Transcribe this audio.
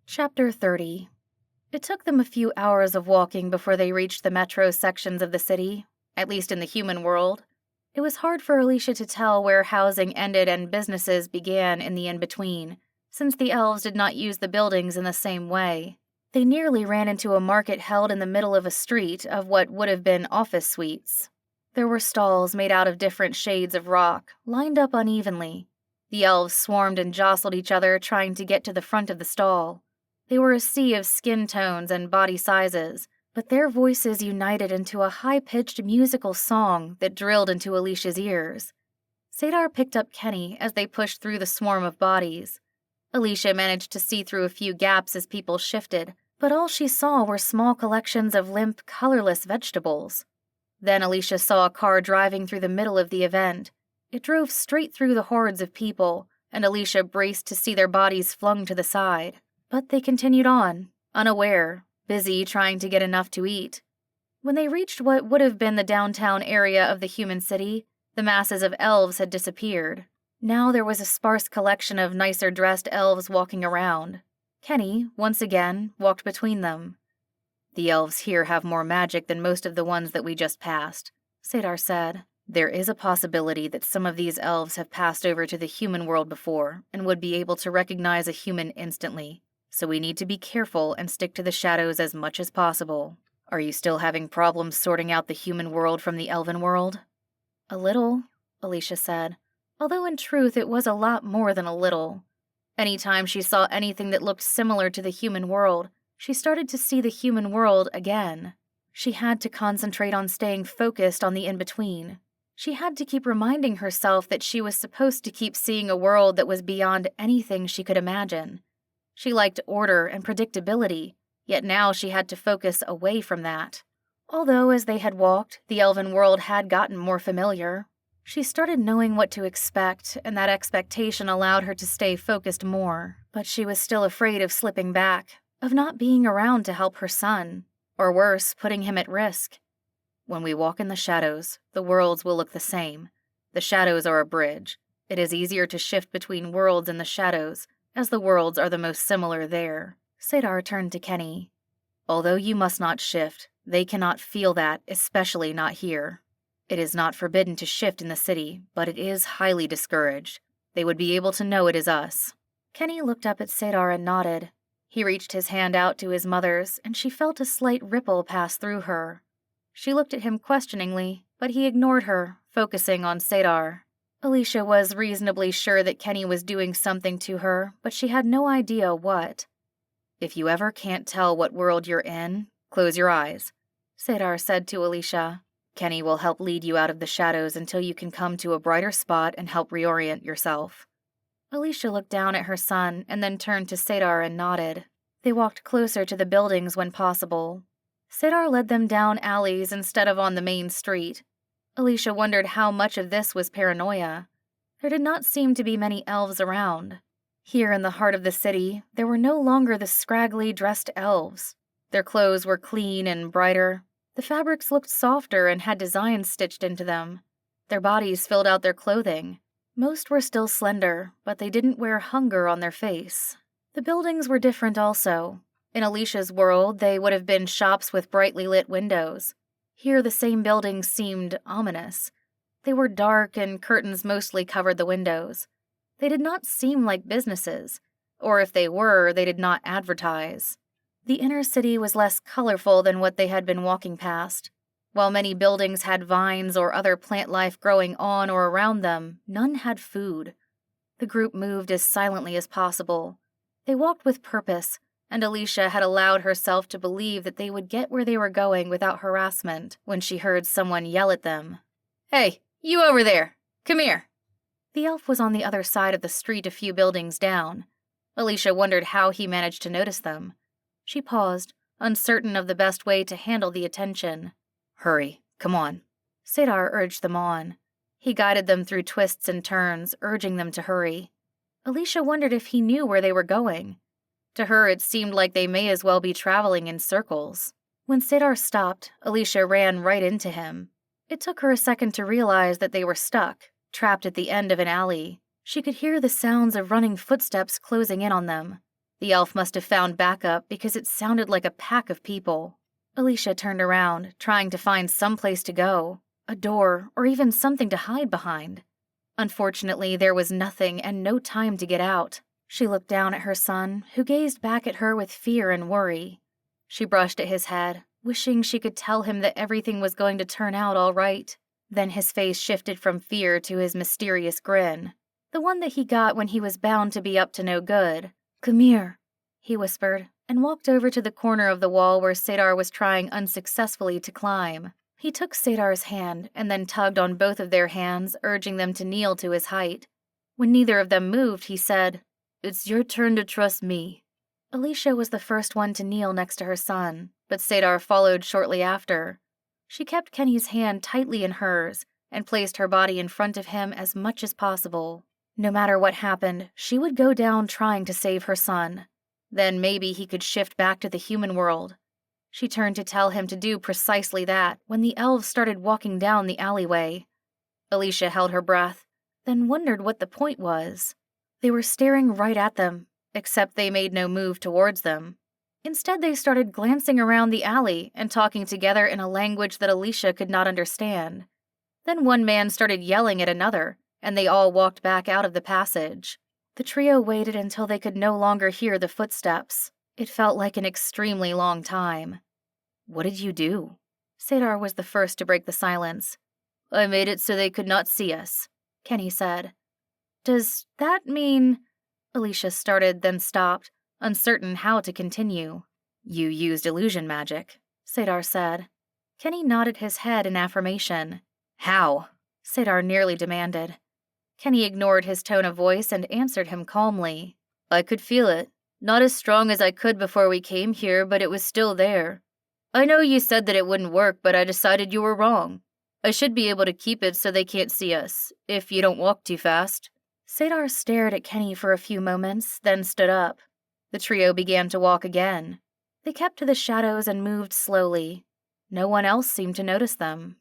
Chapter 30. It took them a few hours of walking before they reached the metro sections of the city, at least in the human world. It was hard for Alicia to tell where housing ended and businesses began in the in-between, since the elves did not use the buildings in the same way. They nearly ran into a market held in the middle of a street of what would have been office suites. There were stalls made out of different shades of rock, lined up unevenly. The elves swarmed and jostled each other trying to get to the front of the stall. They were a sea of skin tones and body sizes, but their voices united into a high-pitched musical song that drilled into Alicia's ears. Sadar picked up Kenny as they pushed through the swarm of bodies. Alicia managed to see through a few gaps as people shifted, but all she saw were small collections of limp, colorless vegetables. Then Alicia saw a car driving through the middle of the event. It drove straight through the hordes of people, and Alicia braced to see their bodies flung to the side. But they continued on, unaware, busy trying to get enough to eat. When they reached what would have been the downtown area of the human city, the masses of elves had disappeared. Now there was a sparse collection of nicer-dressed elves walking around. Kenny, once again, walked between them. "The elves here have more magic than most of the ones that we just passed," Sadar said. "There is a possibility that some of these elves have passed over to the human world before and would be able to recognize a human instantly. So we need to be careful and stick to the shadows as much as possible. Are you still having problems sorting out the human world from the elven world?" "A little," Alicia said, although in truth it was a lot more than a little. Anytime she saw anything that looked similar to the human world, she started to see the human world again. She had to concentrate on staying focused on the in-between. She had to keep reminding herself that she was supposed to keep seeing a world that was beyond anything she could imagine. She liked order and predictability, yet now she had to focus away from that. Although as they had walked, the elven world had gotten more familiar. She started knowing what to expect, and that expectation allowed her to stay focused more. But she was still afraid of slipping back, of not being around to help her son, or worse, putting him at risk. "When we walk in the shadows, the worlds will look the same. The shadows are a bridge. It is easier to shift between worlds in the shadows, as the worlds are the most similar there." Sadar turned to Kenny. "Although you must not shift, they cannot feel that, especially not here. It is not forbidden to shift in the city, but it is highly discouraged. They would be able to know it is us." Kenny looked up at Sadar and nodded. He reached his hand out to his mother's, and she felt a slight ripple pass through her. She looked at him questioningly, but he ignored her, focusing on Sadar. Alicia was reasonably sure that Kenny was doing something to her, but she had no idea what. "If you ever can't tell what world you're in, close your eyes," Sadar said to Alicia. "Kenny will help lead you out of the shadows until you can come to a brighter spot and help reorient yourself." Alicia looked down at her son and then turned to Sadar and nodded. They walked closer to the buildings when possible. Sadar led them down alleys instead of on the main street. Alicia wondered how much of this was paranoia. There did not seem to be many elves around. Here in the heart of the city, there were no longer the scraggly dressed elves. Their clothes were clean and brighter. The fabrics looked softer and had designs stitched into them. Their bodies filled out their clothing. Most were still slender, but they didn't wear hunger on their face. The buildings were different also. In Alicia's world, they would have been shops with brightly lit windows. Here the same buildings seemed ominous. They were dark and curtains mostly covered the windows. They did not seem like businesses, or if they were, they did not advertise. The inner city was less colorful than what they had been walking past. While many buildings had vines or other plant life growing on or around them, none had food. The group moved as silently as possible. They walked with purpose, and Alicia had allowed herself to believe that they would get where they were going without harassment when she heard someone yell at them. "Hey, you over there! Come here!" The elf was on the other side of the street a few buildings down. Alicia wondered how he managed to notice them. She paused, uncertain of the best way to handle the attention. "Hurry, come on." Sadar urged them on. He guided them through twists and turns, urging them to hurry. Alicia wondered if he knew where they were going. To her, it seemed like they may as well be traveling in circles. When Sadar stopped, Alicia ran right into him. It took her a second to realize that they were stuck, trapped at the end of an alley. She could hear the sounds of running footsteps closing in on them. The elf must have found backup because it sounded like a pack of people. Alicia turned around, trying to find some place to go, a door, or even something to hide behind. Unfortunately, there was nothing and no time to get out. She looked down at her son, who gazed back at her with fear and worry. She brushed at his head, wishing she could tell him that everything was going to turn out all right. Then his face shifted from fear to his mysterious grin, the one that he got when he was bound to be up to no good. "Come here," he whispered, and walked over to the corner of the wall where Sadar was trying unsuccessfully to climb. He took Sadar's hand and then tugged on both of their hands, urging them to kneel to his height. When neither of them moved, he said, "It's your turn to trust me." Alicia was the first one to kneel next to her son, but Sadar followed shortly after. She kept Kenny's hand tightly in hers and placed her body in front of him as much as possible. No matter what happened, she would go down trying to save her son. Then maybe he could shift back to the human world. She turned to tell him to do precisely that when the elves started walking down the alleyway. Alicia held her breath, then wondered what the point was. They were staring right at them, except they made no move towards them. Instead, they started glancing around the alley and talking together in a language that Alicia could not understand. Then one man started yelling at another, and they all walked back out of the passage. The trio waited until they could no longer hear the footsteps. It felt like an extremely long time. "What did you do?" Sadar was the first to break the silence. "I made it so they could not see us," Kenny said. "Does that mean—" Alicia started, then stopped, uncertain how to continue. "You used illusion magic," Sadar said. Kenny nodded his head in affirmation. "How?" Sadar nearly demanded. Kenny ignored his tone of voice and answered him calmly. "I could feel it. Not as strong as I could before we came here, but it was still there. I know you said that it wouldn't work, but I decided you were wrong. I should be able to keep it so they can't see us, if you don't walk too fast." Sadar stared at Kenny for a few moments, then stood up. The trio began to walk again. They kept to the shadows and moved slowly. No one else seemed to notice them.